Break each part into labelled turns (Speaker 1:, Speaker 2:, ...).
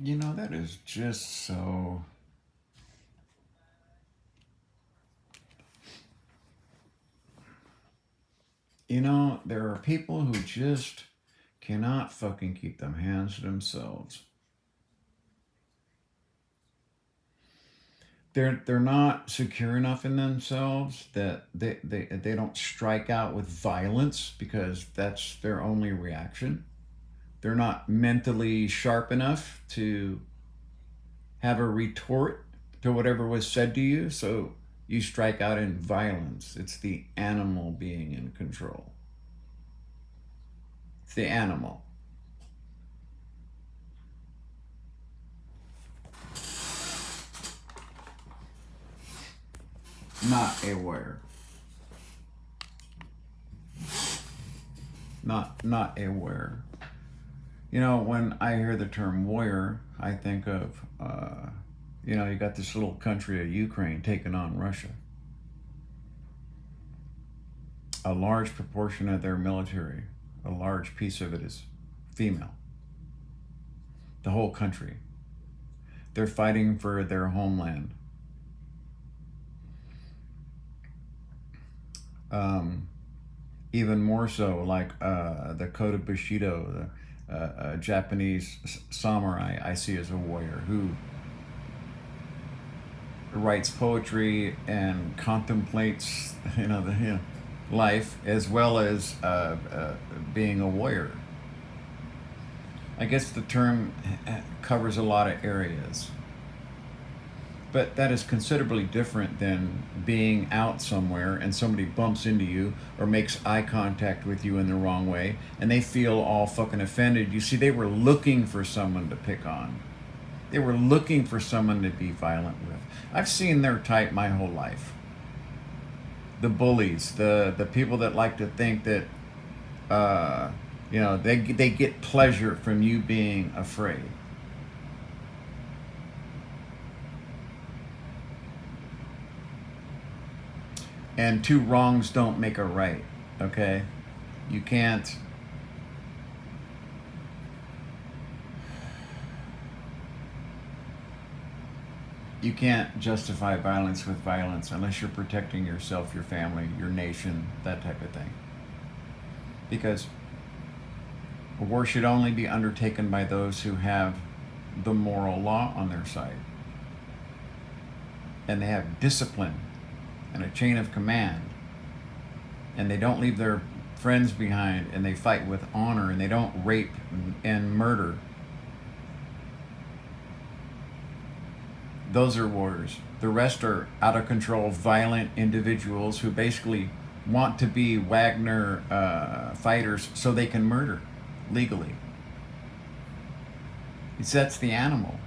Speaker 1: You know, that is just so. You know, there are people who just cannot fucking keep them hands to themselves. They're not secure enough in themselves that they don't strike out with violence because that's their only reaction. They're not mentally sharp enough to have a retort to whatever was said to you, so you strike out in violence. It's the animal being in control. It's the animal, not a warrior. Not a warrior. You know, when I hear the term warrior, I think of, you got this little country of Ukraine taking on Russia. A large proportion of their military, a large piece of it is female. The whole country. They're fighting for their homeland. Um, Even more so, like the Kota Bushido, the Japanese samurai, I see as a warrior who writes poetry and contemplates, life as well as being a warrior. I guess the term covers a lot of areas, but that is considerably different than being out somewhere and somebody bumps into you or makes eye contact with you in the wrong way and they feel all fucking offended. You see, they were looking for someone to pick on. They were looking for someone to be violent with. I've seen their type my whole life. The bullies, the people that like to think that, they get pleasure from you being afraid. And two wrongs don't make a right, okay? You can't you can't justify violence with violence unless you're protecting yourself, your family, your nation, that type of thing. Because war should only be undertaken by those who have the moral law on their side. And they have discipline and a chain of command. And they don't leave their friends behind, and they fight with honor, and they don't rape and murder. Those are warriors. The rest are out of control, violent individuals who basically want to be Wagner fighters so they can murder legally. That's the animal.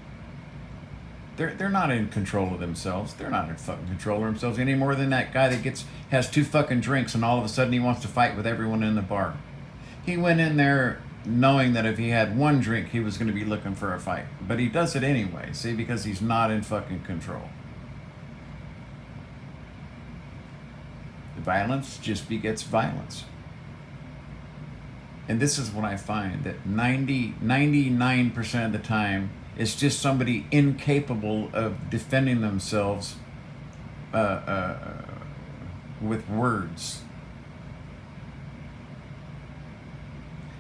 Speaker 1: They're not in control of themselves. They're not in fucking control of themselves any more than that guy that has two fucking drinks and all of a sudden he wants to fight with everyone in the bar. He went in there knowing that if he had one drink he was going to be looking for a fight, but he does it anyway. See, because he's not in fucking control. The violence just begets violence. And this is what I find, that 99% of the time it's just somebody incapable of defending themselves uh, uh, with words.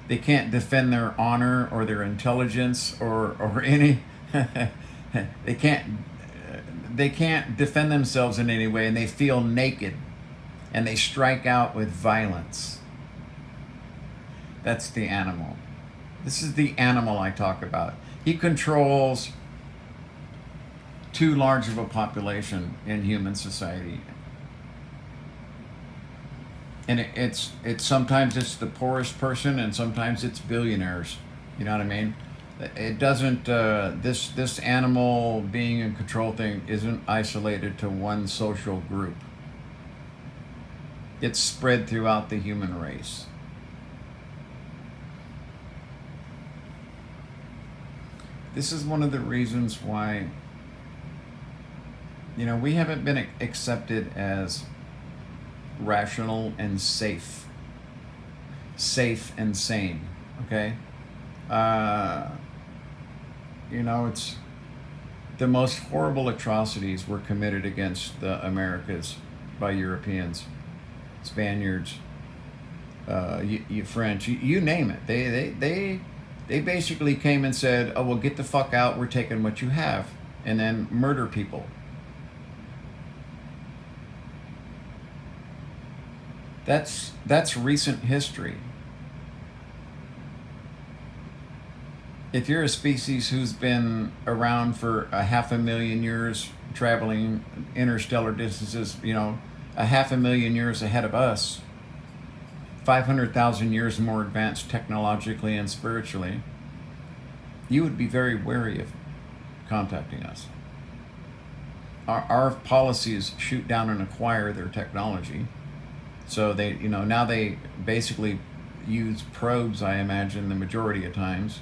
Speaker 1: They can't defend their honor or their intelligence or any. they can't they can't defend themselves in any way, and they feel naked, and they strike out with violence. That's the animal. This is the animal I talk about. He controls too large of a population in human society. And it's sometimes it's the poorest person and sometimes it's billionaires. You know what I mean? It doesn't this animal being in control thing isn't isolated to one social group. It's spread throughout the human race. This is one of the reasons why, we haven't been accepted as rational and safe and sane. Okay, it's the most horrible atrocities were committed against the Americas by Europeans, Spaniards, French, you name it. They basically came and said, "Oh, well, get the fuck out. We're taking what you have," and then murder people. That's recent history. If you're a species who's been around for a 500,000 years, traveling interstellar distances, a 500,000 years ahead of us, 500,000 years more advanced technologically and spiritually, you would be very wary of contacting us. Our policies shoot down and acquire their technology. So now they basically use probes, I imagine, the majority of times.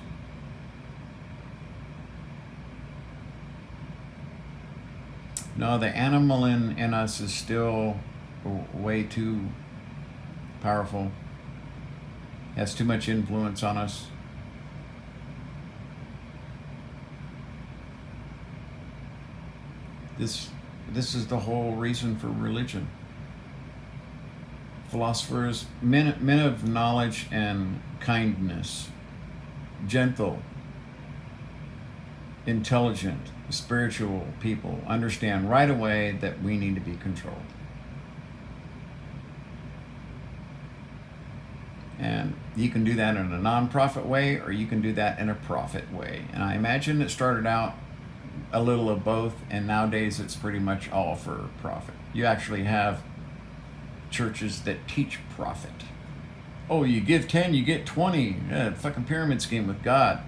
Speaker 1: No, the animal in us is still way too powerful, has too much influence on us. This is the whole reason for religion. Philosophers, men of knowledge and kindness, gentle, intelligent, spiritual people understand right away that we need to be controlled. And you can do that in a non-profit way, or you can do that in a profit way. And I imagine it started out a little of both, and nowadays it's pretty much all for profit. You actually have churches that teach profit. Oh, you give 10, you get 20. Yeah, fucking pyramid scheme with God.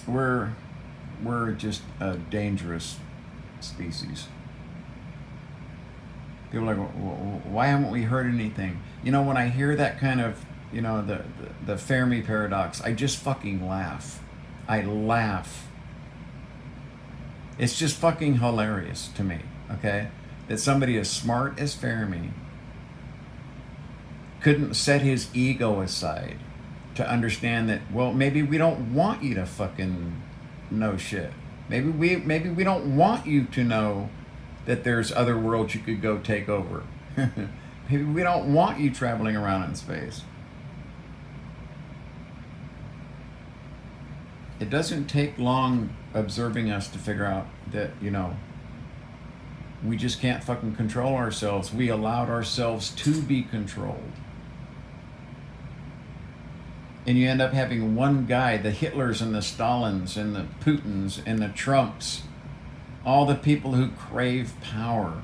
Speaker 1: We're just a dangerous species. People are like, why haven't we heard anything? When I hear that kind of, the Fermi paradox, I just fucking laugh. I laugh. It's just fucking hilarious to me, okay? That somebody as smart as Fermi couldn't set his ego aside to understand that, well, maybe we don't want you to fucking know shit. Maybe we don't want you to know that there's other worlds you could go take over. Maybe we don't want you traveling around in space. It doesn't take long observing us to figure out that, we just can't fucking control ourselves. We allowed ourselves to be controlled. And you end up having one guy, the Hitlers and the Stalins and the Putins and the Trumps, all the people who crave power.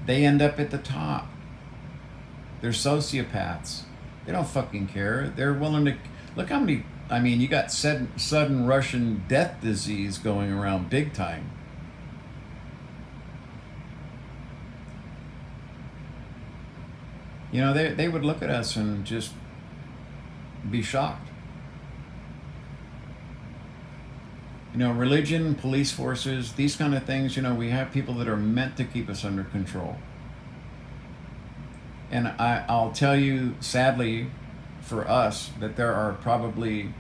Speaker 1: They end up at the top. They're sociopaths. They don't fucking care. They're willing to... Look how many... you got sudden Russian death disease going around big time. They would look at us and just be shocked. Religion, police forces, these kind of things, we have people that are meant to keep us under control. And I'll tell you, sadly, for us, that there are probably,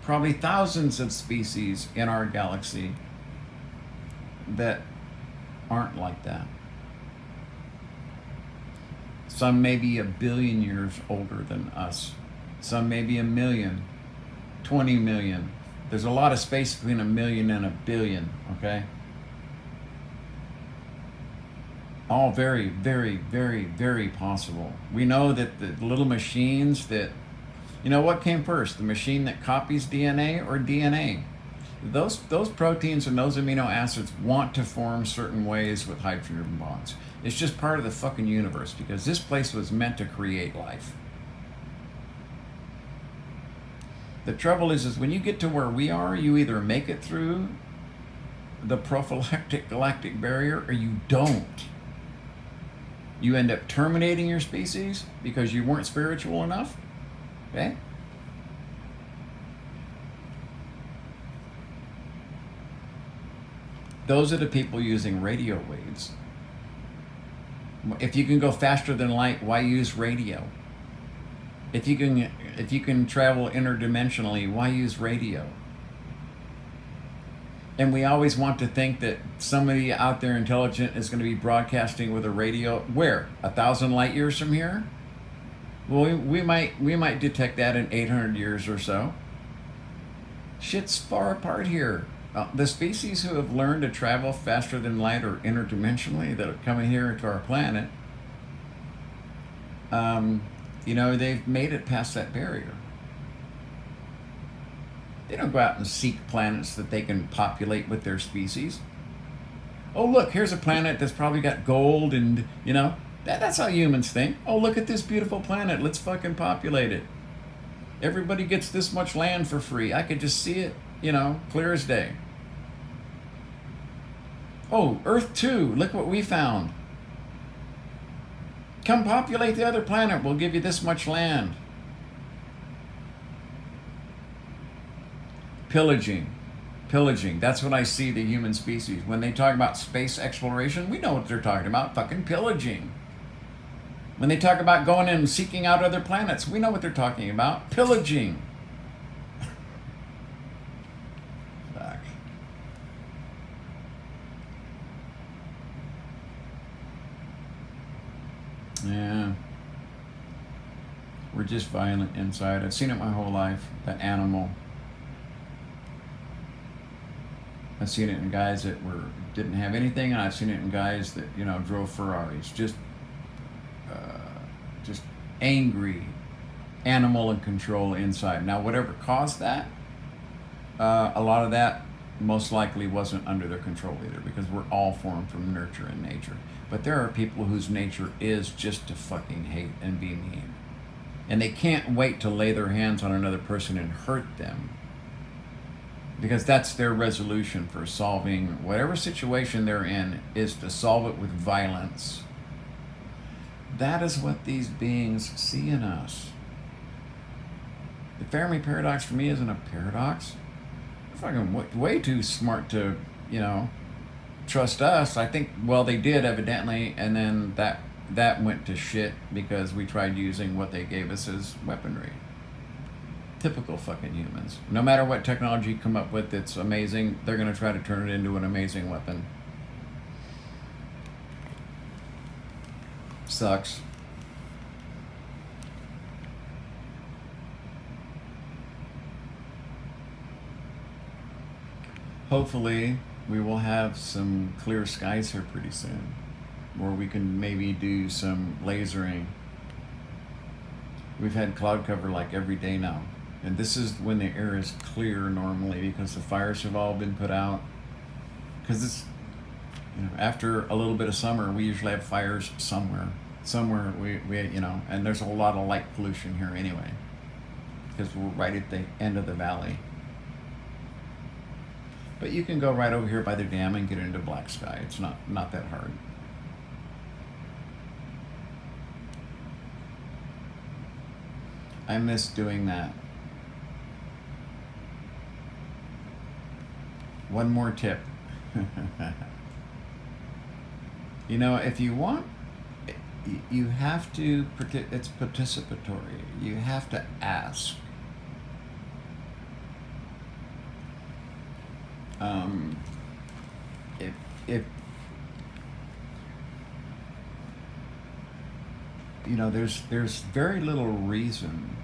Speaker 1: probably thousands of species in our galaxy that aren't like that. Some may be 1 billion years older than us. Some may be 1 million, 20 million. There's a lot of space between 1 million and 1 billion, okay? All very, very, very, very possible. We know that the little machines that, what came first? The machine that copies DNA or DNA? Those proteins and those amino acids want to form certain ways with hydrogen bonds. It's just part of the fucking universe, because this place was meant to create life. The trouble is when you get to where we are, you either make it through the prophylactic galactic barrier or you don't. You end up terminating your species because you weren't spiritual enough. Okay? Those are the people using radio waves. If you can go faster than light, why use radio? If you can travel interdimensionally, why use radio? And we always want to think that somebody out there intelligent is going to be broadcasting with a radio. Where? 1,000 light years from here? Well, we might detect that in 800 years or so. Shit's far apart here. The species who have learned to travel faster than light or interdimensionally that are coming here to our planet, they've made it past that barrier. They don't go out and seek planets that they can populate with their species. Oh, look, here's a planet that's probably got gold and, that's how humans think. Oh, look at this beautiful planet. Let's fucking populate it. Everybody gets this much land for free. I could just see it, clear as day. Oh, Earth 2, look what we found. Come populate the other planet. We'll give you this much land. Pillaging. That's what I see the human species. When they talk about space exploration, we know what they're talking about. Fucking pillaging. When they talk about going and seeking out other planets, we know what they're talking about. Pillaging. Fuck. Yeah. We're just violent inside. I've seen it my whole life. That animal. I've seen it in guys that didn't have anything, and I've seen it in guys that drove Ferraris. Just angry, animal in control inside. Now, whatever caused that, a lot of that most likely wasn't under their control either, because we're all formed from nurture and nature. But there are people whose nature is just to fucking hate and be mean, and they can't wait to lay their hands on another person and hurt them. Because that's their resolution for solving whatever situation they're in, is to solve it with violence. That is what these beings see in us. The Fermi paradox for me isn't a paradox. They're fucking way too smart to, trust us. I think, well, they did evidently, and then that went to shit because we tried using what they gave us as weaponry. Typical fucking humans. No matter what technology you come up with that's amazing, they're going to try to turn it into an amazing weapon. Sucks. Hopefully, we will have some clear skies here pretty soon, where we can maybe do some lasering. We've had cloud cover like every day now. And this is when the air is clear normally, because the fires have all been put out. Because it's, after a little bit of summer, we usually have fires somewhere. Somewhere and there's a lot of light pollution here anyway, because we're right at the end of the valley. But you can go right over here by the dam and get into black sky. It's not that hard. I miss doing that. One more tip. If you want, you have to, it's participatory. You have to ask. If there's very little reason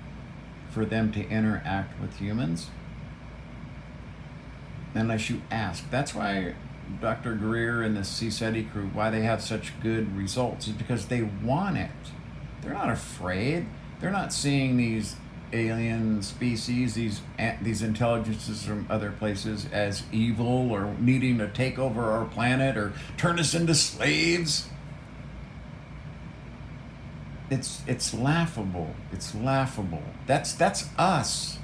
Speaker 1: for them to interact with humans unless you ask. That's why Dr. Greer and the CSETI crew, why they have such good results, is because they want it. They're not afraid. They're not seeing these alien species, these intelligences from other places, as evil or needing to take over our planet or turn us into slaves. It's laughable. It's laughable. That's us.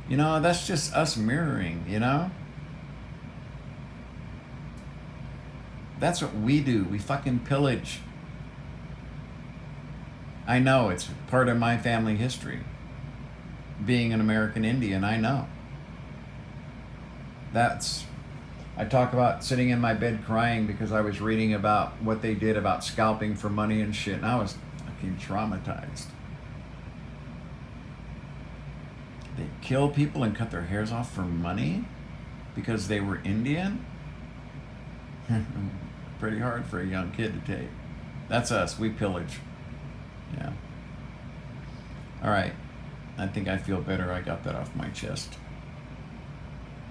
Speaker 1: That's just us mirroring, That's what we do. We fucking pillage. I know, it's part of my family history. Being an American Indian, I know. That's I talk about sitting in my bed crying because I was reading about what they did about scalping for money and shit, and I was fucking traumatized. They kill people and cut their hairs off for money because they were Indian? Pretty hard for a young kid to take. That's us. We pillage. Yeah. All right. I think I feel better. I got that off my chest.